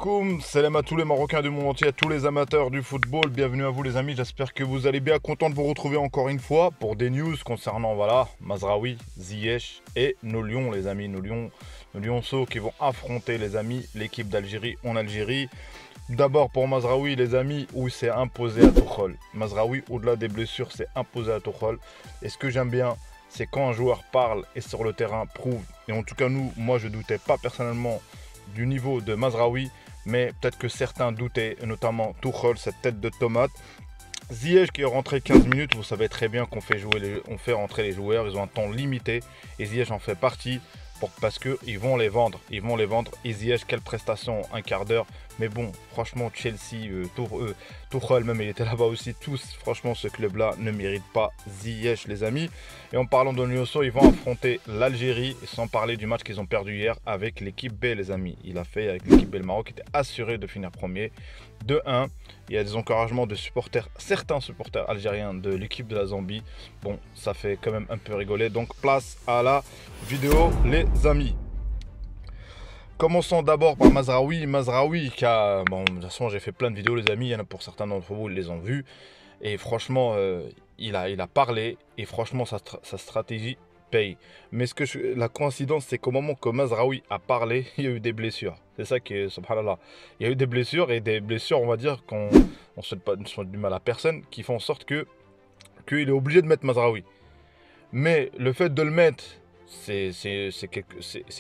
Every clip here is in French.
alaikum, salam à tous les Marocains du monde entier, à tous les amateurs du football, bienvenue à vous les amis, j'espère que vous allez bien, content de vous retrouver encore une fois pour des news concernant Mazraoui, Ziyech et nos Lions les amis, nos Lionceaux qui vont affronter les amis, l'équipe d'Algérie en Algérie. D'abord pour Mazraoui les amis, où il s'est imposé à Tuchel. Mazraoui au-delà des blessures s'est imposé à Tuchel, et ce que j'aime bien c'est quand un joueur parle et sur le terrain prouve, et en tout cas moi je doutais pas personnellement du niveau de Mazraoui, mais peut-être que certains doutaient, notamment Tuchel, cette tête de tomate. Ziyech qui est rentré 15 minutes, vous savez très bien qu'on fait, on fait rentrer les joueurs, ils ont un temps limité, et Ziyech en fait partie, parce qu'ils vont les vendre, et Ziyech, quelle prestation, un quart d'heure, mais bon, franchement, Chelsea, Tuchel même, il était là-bas aussi, tous, franchement, ce club-là ne mérite pas Ziyech, les amis. Et en parlant de Lionceaux, ils vont affronter l'Algérie, sans parler du match qu'ils ont perdu hier avec l'équipe B, les amis. Il a fait avec l'équipe B, le Maroc était assuré de finir premier, 2-1. Il y a des encouragements de supporters, certains supporters algériens de l'équipe de la Zambie. Bon, ça fait quand même un peu rigoler. Donc, place à la vidéo, les amis. Commençons d'abord par Mazraoui. Mazraoui qui a... Bon, de toute façon, j'ai fait plein de vidéos, les amis. Il y en a pour certains d'entre vous, ils les ont vues. Et franchement, il a parlé. Et franchement, sa stratégie paye. Mais la coïncidence, c'est qu'au moment que Mazraoui a parlé, il y a eu des blessures. C'est ça qui est, subhanallah. Il y a eu des blessures, et des blessures, on va dire, qu'on ne souhaite du mal à personne, qui font en sorte qu'il est obligé de mettre Mazraoui. Mais le fait de le mettre, c'est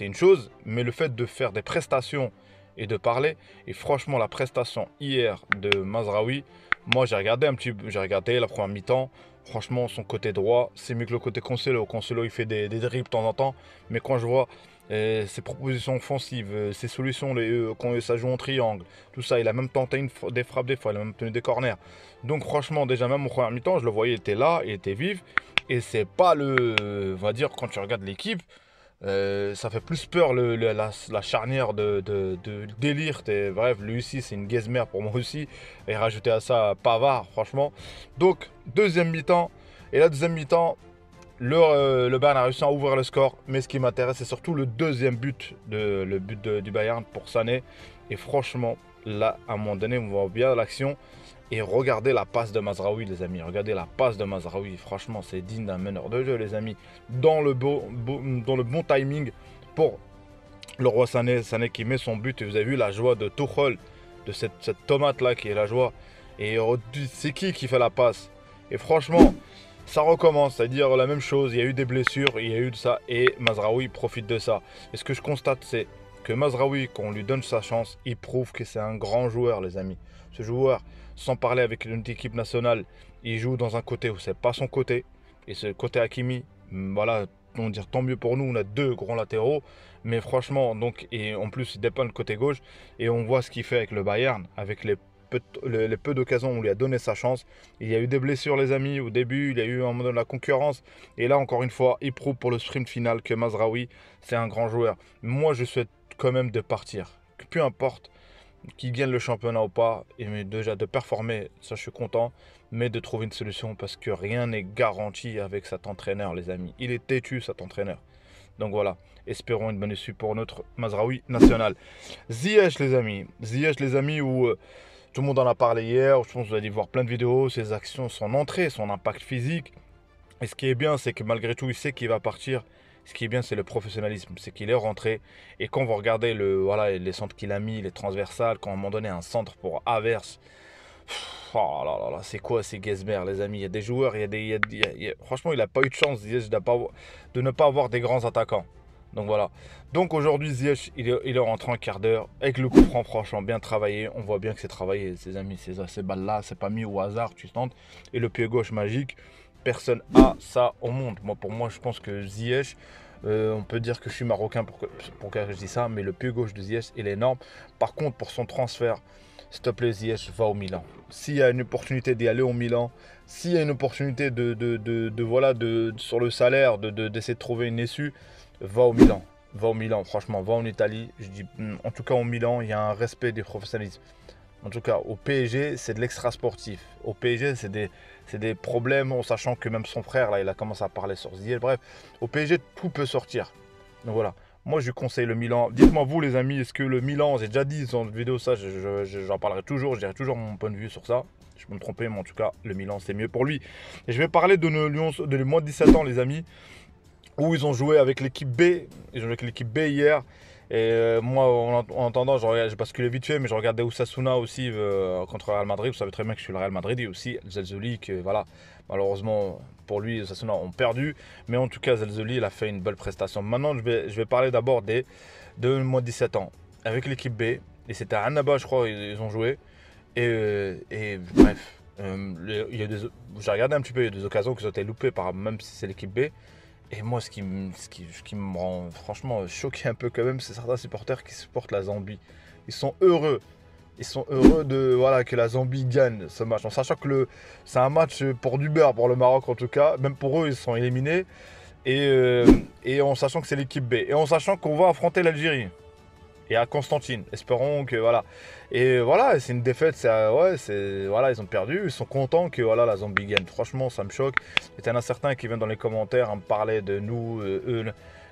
une chose, mais le fait de faire des prestations et de parler, et franchement la prestation hier de Mazraoui, moi j'ai regardé la première mi-temps, franchement son côté droit, c'est mieux que le côté Cancelo. Cancelo il fait des dribbles de temps en temps, mais quand je vois ses propositions offensives, ses solutions, quand ça joue en triangle, tout ça, il a même tenté des frappes des fois, il a même tenu des corners. Donc franchement déjà même en première mi-temps, je le voyais, il était là, il était vif. Et c'est pas on va dire, quand tu regardes l'équipe, ça fait plus peur la charnière de délire. Bref, lui aussi, c'est une guesmère pour moi aussi. Et rajouter à ça Pavard, franchement. Donc, deuxième mi-temps. Et la deuxième mi-temps, le Bayern a réussi à ouvrir le score. Mais ce qui m'intéresse, c'est surtout le deuxième but, du Bayern pour Sané. Et franchement, là, à un moment donné, on voit bien l'action. Et regardez la passe de Mazraoui, les amis. Regardez la passe de Mazraoui. Franchement, c'est digne d'un meneur de jeu, les amis. Dans le bon timing pour le roi Sané. Sané qui met son but. Et vous avez vu la joie de Tuchel, de cette tomate-là qui est la joie. Et c'est qui fait la passe? Et franchement, ça recommence. C'est-à-dire la même chose. Il y a eu des blessures, il y a eu de ça. Et Mazraoui profite de ça. Et ce que je constate, c'est que Mazraoui, quand on lui donne sa chance, il prouve que c'est un grand joueur, les amis. Ce joueur, sans parler avec une équipe nationale, il joue dans un côté où c'est pas son côté. Et ce côté Hakimi, voilà, on va dire tant mieux pour nous, on a deux grands latéraux. Mais franchement, donc, et en plus, il dépeint le côté gauche. Et on voit ce qu'il fait avec le Bayern, avec les peu d'occasions où on lui a donné sa chance. Il y a eu des blessures, les amis, au début, il y a eu un moment de la concurrence. Et là, encore une fois, il prouve pour le sprint final que Mazraoui, c'est un grand joueur. Moi, je souhaite quand même de partir. Peu importe qui gagne le championnat ou pas, et déjà de performer, ça je suis content, mais de trouver une solution parce que rien n'est garanti avec cet entraîneur, les amis. Il est têtu, cet entraîneur. Donc voilà, espérons une bonne issue pour notre Mazraoui national. Ziyech, les amis, où tout le monde en a parlé hier, je pense que vous allez voir plein de vidéos, ses actions, son entrée, son impact physique. Et ce qui est bien, c'est que malgré tout, il sait qu'il va partir. Ce qui est bien, c'est le professionnalisme, c'est qu'il est rentré. Et quand vous regardez les centres qu'il a mis, les transversales, quand à un moment donné un centre pour Havertz, oh là là là, c'est quoi ces Guesmer, les amis? Il y a des joueurs, franchement, il n'a pas eu de chance, Ziyech, de ne pas avoir des grands attaquants. Donc voilà. Donc aujourd'hui, Ziyech, il est rentré en quart d'heure avec le coup franc, franchement, bien travaillé. On voit bien que c'est travaillé, ces amis, ces balles-là, c'est pas mis au hasard, tu tentes. Et le pied gauche magique. Personne a ça au monde. Pour moi, je pense que Ziyech, on peut dire que je suis marocain pour que je dis ça, mais le pied gauche de Ziyech, il est énorme. Par contre, pour son transfert, s'il te plaît, Ziyech, va au Milan. S'il y a une opportunité d'y aller au Milan, s'il y a une opportunité sur le salaire, d'essayer de trouver une issue, va au Milan. Va au Milan, franchement, va en Italie. Je dis, en tout cas, au Milan, il y a un respect des professionnalisme. En tout cas, au PSG, c'est de l'extra sportif. Au PSG, c'est des problèmes, en sachant que même son frère, là, il a commencé à parler sur Ziyech. Bref, au PSG, tout peut sortir. Donc voilà, Moi, je conseille le Milan. Dites-moi vous, les amis, est-ce que le Milan, j'ai déjà dit dans une vidéo ça, j'en parlerai toujours, je dirai toujours mon point de vue sur ça. Je peux me tromper, mais en tout cas, le Milan, c'est mieux pour lui. Et je vais parler de nos Lions, de les moins de 17 ans, les amis, où ils ont joué avec l'équipe B. Ils ont joué avec l'équipe B hier. Et moi, en entendant, j'ai basculé vite fait, mais je regardais Osasuna aussi contre Real Madrid. Vous savez très bien que je suis le Real Madrid et aussi Zelzoli, que voilà, malheureusement pour lui, Osasuna ont perdu. Mais en tout cas, Zelzoli, il a fait une belle prestation. Maintenant, je vais parler d'abord de moins de 17 ans avec l'équipe B. Et c'était à Annaba, je crois, ils ont joué. Et bref, j'ai regardé un petit peu, il y a des occasions qui ont été loupées, même si c'est l'équipe B. Et moi, ce qui me rend franchement choqué un peu quand même, c'est certains supporters qui supportent la Zambie. Ils sont heureux. Ils sont heureux voilà, que la Zambie gagne ce match. En sachant que c'est un match pour du beurre, pour le Maroc en tout cas. Même pour eux, ils sont éliminés. Et en sachant que c'est l'équipe B. Et en sachant qu'on va affronter l'Algérie. Et à Constantine. Espérons que voilà. Et voilà, c'est une défaite. Voilà, ils ont perdu. Ils sont contents que voilà, la Zambie gagne. Franchement, ça me choque. Il y en a certains qui viennent dans les commentaires à me parler de nous, eux.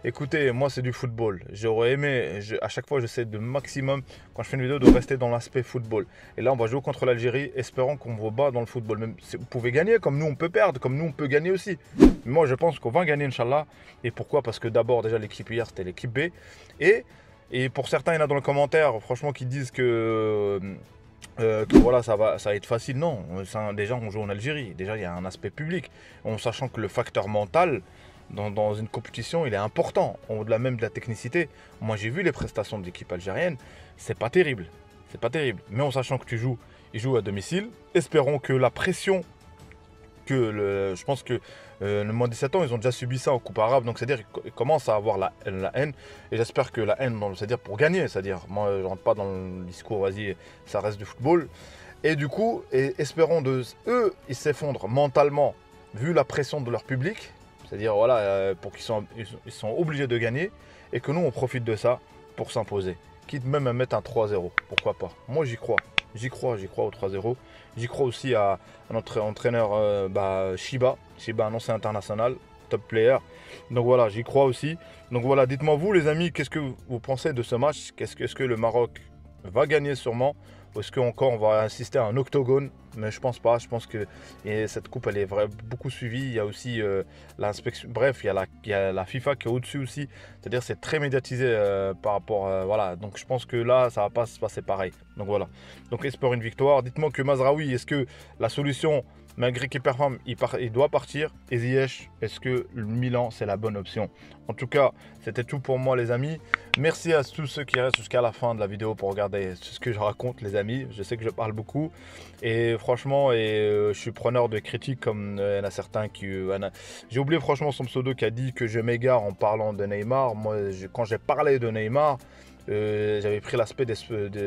Écoutez, moi c'est du football. J'aurais aimé, à chaque fois j'essaie de maximum, quand je fais une vidéo, de rester dans l'aspect football. Et là on va jouer contre l'Algérie, espérant qu'on vous bat dans le football. Même si vous pouvez gagner, comme nous on peut perdre, comme nous on peut gagner aussi. Mais moi je pense qu'on va gagner, Inch'Allah. Et pourquoi? Parce que d'abord déjà l'équipe hier c'était l'équipe B. Et pour certains, il y en a dans les commentaires, franchement, qui disent que voilà, ça va être facile. Non, déjà, on joue en Algérie. Déjà, il y a un aspect public. En sachant que le facteur mental, dans une compétition, il est important. Au-delà même de la technicité. Moi, j'ai vu les prestations de l'équipe algérienne. C'est pas terrible. C'est pas terrible. Mais en sachant que ils jouent à domicile, espérons que la pression je pense que le moins de 17 ans, ils ont déjà subi ça en Coupe arabe. Donc, c'est-à-dire qu'ils commencent à avoir la haine. Et j'espère que la haine, c'est-à-dire pour gagner. C'est-à-dire, moi, je ne rentre pas dans le discours, vas-y, ça reste du football. Et du coup, espérons eux, ils s'effondrent mentalement, vu la pression de leur public. C'est-à-dire, voilà, pour ils sont obligés de gagner. Et que nous, on profite de ça pour s'imposer. Quitte même à mettre un 3-0. Pourquoi pas? Moi, j'y crois. J'y crois au 3-0. J'y crois aussi à notre entraîneur Shiba, un ancien international, top player. Donc voilà, j'y crois aussi. Donc voilà, dites-moi vous les amis, qu'est-ce que vous pensez de ce match? Est-ce que le Maroc va gagner sûrement? Ou est-ce qu'encore on va assister à un octogone? Mais je pense pas. Je pense que cette coupe elle est beaucoup suivie. Il y a aussi l'inspection. Bref, il y a la FIFA qui est au-dessus aussi. C'est-à-dire c'est très médiatisé par rapport voilà. Donc je pense que là ça va pas se passer pareil. Donc voilà. Donc espère une victoire. Dites-moi que Mazraoui, est-ce que la solution, malgré qu'il performe, il doit partir? Et Ziyech, est-ce que le Milan c'est la bonne option? En tout cas, c'était tout pour moi les amis. Merci à tous ceux qui restent jusqu'à la fin de la vidéo pour regarder ce que je raconte les amis. Je sais que je parle beaucoup et franchement je suis preneur de critiques comme il y en a certains qui... J'ai oublié franchement son pseudo qui a dit que je m'égare en parlant de Neymar. Moi quand j'ai parlé de Neymar, j'avais pris l'aspect des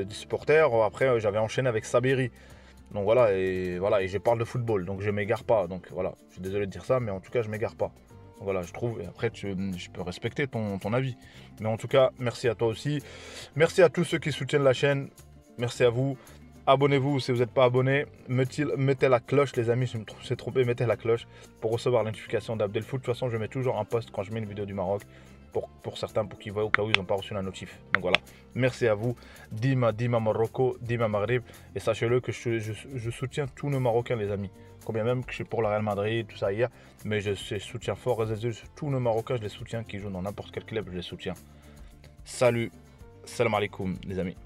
supporters. Après j'avais enchaîné avec Sabiri. Donc voilà, et je parle de football, donc je m'égare pas. Donc voilà, je suis désolé de dire ça, mais en tout cas je m'égare pas. Donc voilà, je trouve, et après je peux respecter ton avis. Mais en tout cas, merci à toi aussi. Merci à tous ceux qui soutiennent la chaîne. Merci à vous. Abonnez-vous si vous n'êtes pas abonné. Mettez la cloche, les amis, si je me suis trompé, mettez la cloche pour recevoir la notification d'Abdelfoot. De toute façon, je mets toujours un post quand je mets une vidéo du Maroc. Pour certains, pour qu'ils voient au cas où ils n'ont pas reçu la notif. Donc voilà, merci à vous. Dima Morocco, Dima Maghreb. Et sachez-le que je soutiens tous nos Marocains, les amis. Combien même que je suis pour le Real Madrid, tout ça hier. Mais je soutiens fort tous nos Marocains, je les soutiens, qui jouent dans n'importe quel club, je les soutiens. Salut, salam alaikum, les amis.